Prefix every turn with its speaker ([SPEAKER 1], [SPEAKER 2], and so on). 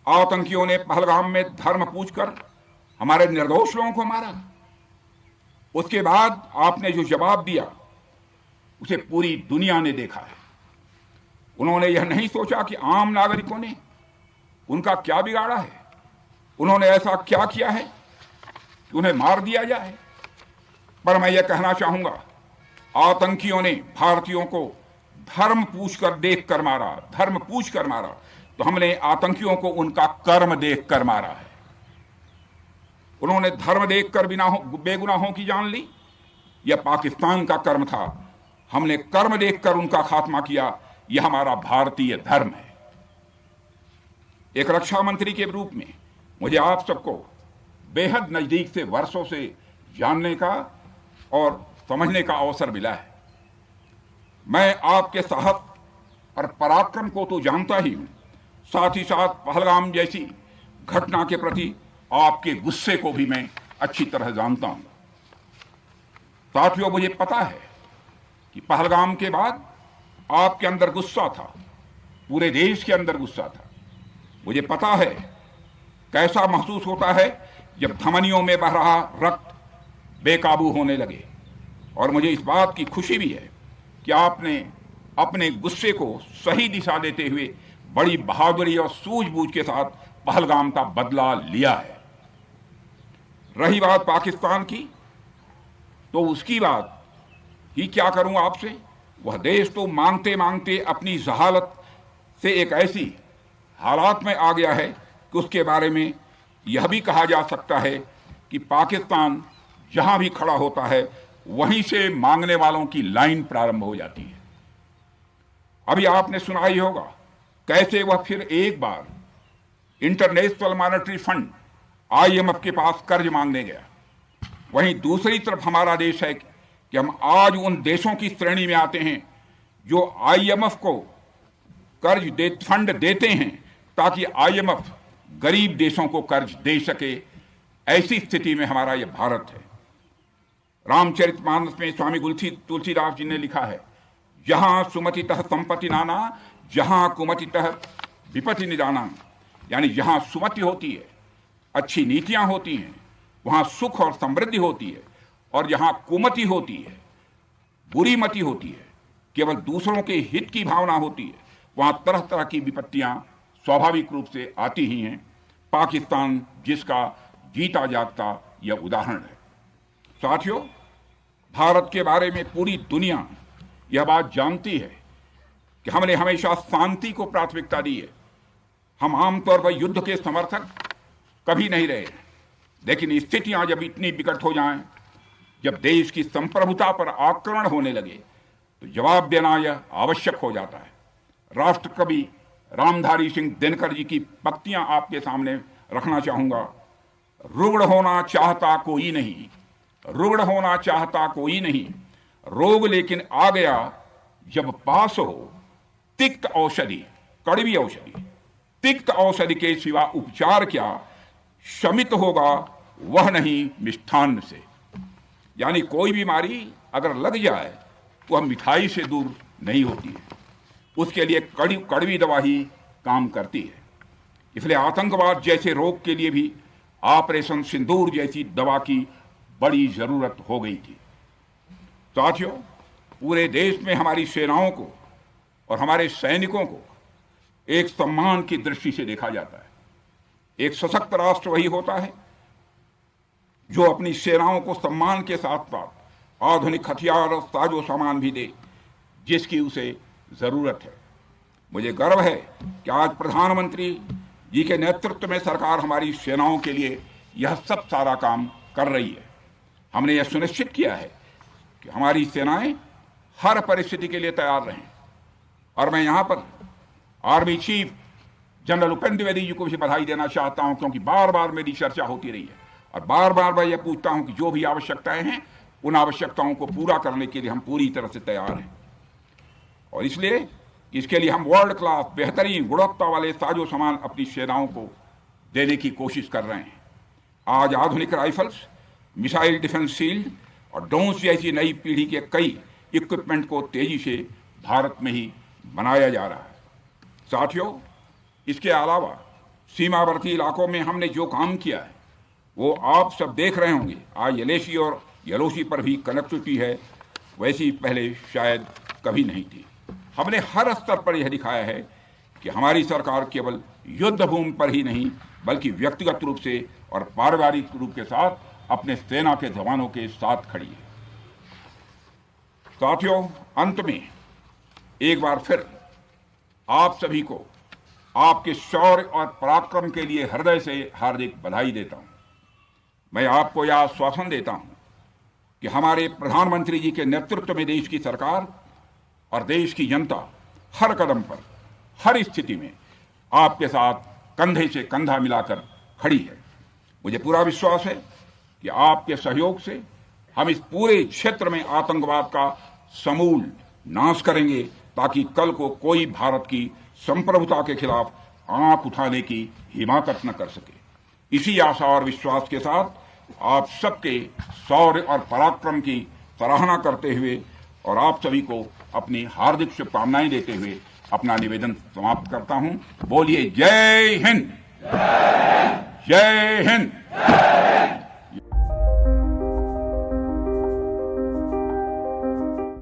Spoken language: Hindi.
[SPEAKER 1] आतंकियों ने पहलगाम में धर्म पूछकर हमारे निर्दोष लोगों को मारा। उसके बाद आपने जो जवाब दिया उसे पूरी दुनिया ने देखा है। उन्होंने यह नहीं सोचा कि आम नागरिकों ने उनका क्या बिगाड़ा है, उन्होंने ऐसा क्या किया है कि उन्हें मार दिया जाए। पर मैं यह कहना चाहूंगा, आतंकियों ने भारतीयों को धर्म पूछकर देखकर मारा, धर्म पूछकर मारा, तो हमने आतंकियों को उनका कर्म देखकर मारा है। उन्होंने धर्म देखकर बेगुनाहों की जान ली, यह पाकिस्तान का कर्म था। हमने कर्म देखकर उनका खात्मा किया, यह हमारा भारतीय धर्म है। एक रक्षा मंत्री के रूप में मुझे आप सबको बेहद नजदीक से वर्षों से जानने का और समझने का अवसर मिला है। मैं आपके साहस और पराक्रम को तो जानता ही हूं, साथ ही साथ पहलगाम जैसी घटना के प्रति आपके गुस्से को भी मैं अच्छी तरह जानता हूं। साथियों, मुझे पता है कि पहलगाम के बाद आपके अंदर गुस्सा था, पूरे देश के अंदर गुस्सा था। मुझे पता है कैसा महसूस होता है जब धमनियों में बह रहा रक्त बेकाबू होने लगे। और मुझे इस बात की खुशी भी है कि आपने अपने गुस्से को सही दिशा देते हुए बड़ी बहादुरी और सूझबूझ के साथ पहलगाम का बदला लिया है। रही बात पाकिस्तान की, तो उसकी बात ही क्या करूं आपसे। वह देश तो मांगते मांगते अपनी जहालत से एक ऐसी हालात में आ गया है कि उसके बारे में यह भी कहा जा सकता है कि पाकिस्तान जहां भी खड़ा होता है वहीं से मांगने वालों की लाइन प्रारंभ हो जाती है। अभी आपने सुना ही होगा कैसे वह फिर एक बार इंटरनेशनल मॉनेटरी फंड IMF के पास कर्ज मांगने गया। वहीं दूसरी तरफ हमारा देश है कि हम आज उन देशों की श्रेणी में आते हैं जो IMF को फंड देते हैं ताकि IMF गरीब देशों को कर्ज दे सके। ऐसी स्थिति में हमारा यह भारत है। रामचरितमानस में स्वामी तुलसीदास जी ने लिखा है, जहां सुमतितः संपत्ति नाना, जहां कुमतितः विपत्ति निदाना। यानी जहां सुमति होती है, अच्छी नीतियां होती हैं, वहां सुख और समृद्धि होती है, और जहां कुमति होती है, बुरी मति होती है, केवल दूसरों के हित की भावना होती है, वहां तरह तरह की विपत्तियां स्वाभाविक रूप से आती ही हैं। पाकिस्तान जिसका जीता जागता यह उदाहरण है। साथियों, भारत के बारे में पूरी दुनिया यह बात जानती है कि हमने हमेशा शांति को प्राथमिकता दी है। हम आमतौर पर युद्ध के समर्थक कभी नहीं रहे, लेकिन स्थितियां जब इतनी विकट हो जाएं, जब देश की संप्रभुता पर आक्रमण होने लगे, तो जवाब देना यह आवश्यक हो जाता है। राष्ट्र कवि रामधारी सिंह दिनकर जी की पंक्तियां आपके सामने रखना चाहूंगा। रुग्ण होना चाहता कोई नहीं, रुग्ण होना चाहता कोई नहीं, रोग लेकिन आ गया जब पास हो तिक्त औषधि, कड़वी औषधि। तिक्त औषधि के सिवा उपचार क्या, शमित होगा वह नहीं मिष्ठान्न से। यानी कोई बीमारी अगर लग जाए तो वह मिठाई से दूर नहीं होती है, उसके लिए कड़वी दवा ही काम करती है। इसलिए आतंकवाद जैसे रोग के लिए भी ऑपरेशन सिंदूर जैसी दवा की बड़ी जरूरत हो गई थी। साथियों, पूरे देश में हमारी सेनाओं को और हमारे सैनिकों को एक सम्मान की दृष्टि से देखा जाता है। एक सशक्त राष्ट्र वही होता है जो अपनी सेनाओं को सम्मान के साथ साथ आधुनिक हथियार और साजो सामान भी दे जिसकी उसे जरूरत है। मुझे गर्व है कि आज प्रधानमंत्री जी के नेतृत्व में सरकार हमारी सेनाओं के लिए यह सब सारा काम कर रही है। हमने यह सुनिश्चित किया है कि हमारी सेनाएं हर परिस्थिति के लिए तैयार रहें। और मैं यहां पर army chief general Upendra Dwivedi ji को भी बधाई देना चाहता हूं, क्योंकि बार बार मेरी चर्चा होती रही है और बार बार मैं यह पूछता हूं कि जो भी आवश्यकताएं हैं उन आवश्यकताओं को पूरा करने के लिए हम पूरी तरह से तैयार हैं। और इसलिए इसके लिए हम वर्ल्ड क्लास बेहतरीन गुणवत्ता वाले साजो सामान अपनी सेनाओं को देने की कोशिश कर रहे हैं। आज आधुनिक राइफल्स, मिसाइल डिफेंस शील्ड और ड्रोन्स जैसी नई पीढ़ी के कई इक्विपमेंट को तेजी से भारत में ही बनाया जा रहा है। साथियों, इसके अलावा सीमावर्ती इलाकों में हमने जो काम किया है वो आप सब देख रहे होंगे। आज एलएसी और यलोसी पर भी कनेक्टिविटी है, वैसी पहले शायद कभी नहीं थी। हमने हर स्तर पर यह दिखाया है कि हमारी सरकार केवल युद्ध भूमि पर ही नहीं बल्कि व्यक्तिगत रूप से और पारिवारिक रूप के साथ अपने सेना के जवानों के साथ खड़ी है। साथियों, अंत में एक बार फिर आप सभी को आपके शौर्य और पराक्रम के लिए हृदय से हार्दिक बधाई देता हूं। मैं आपको यह आश्वासन देता हूं कि हमारे प्रधानमंत्री जी के नेतृत्व में देश की सरकार और देश की जनता हर कदम पर, हर स्थिति में आपके साथ कंधे से कंधा मिलाकर खड़ी है। मुझे पूरा विश्वास है कि आपके सहयोग से हम इस पूरे क्षेत्र में आतंकवाद का समूल नाश करेंगे ताकि कल को कोई भारत की संप्रभुता के खिलाफ आंख उठाने की हिमाकत न कर सके। इसी आशा और विश्वास के साथ आप सबके शौर्य और पराक्रम की सराहना करते हुए और आप सभी को अपनी हार्दिक शुभकामनाएं देते हुए अपना निवेदन समाप्त करता हूं। बोलिए जय हिंद, जय हिंद।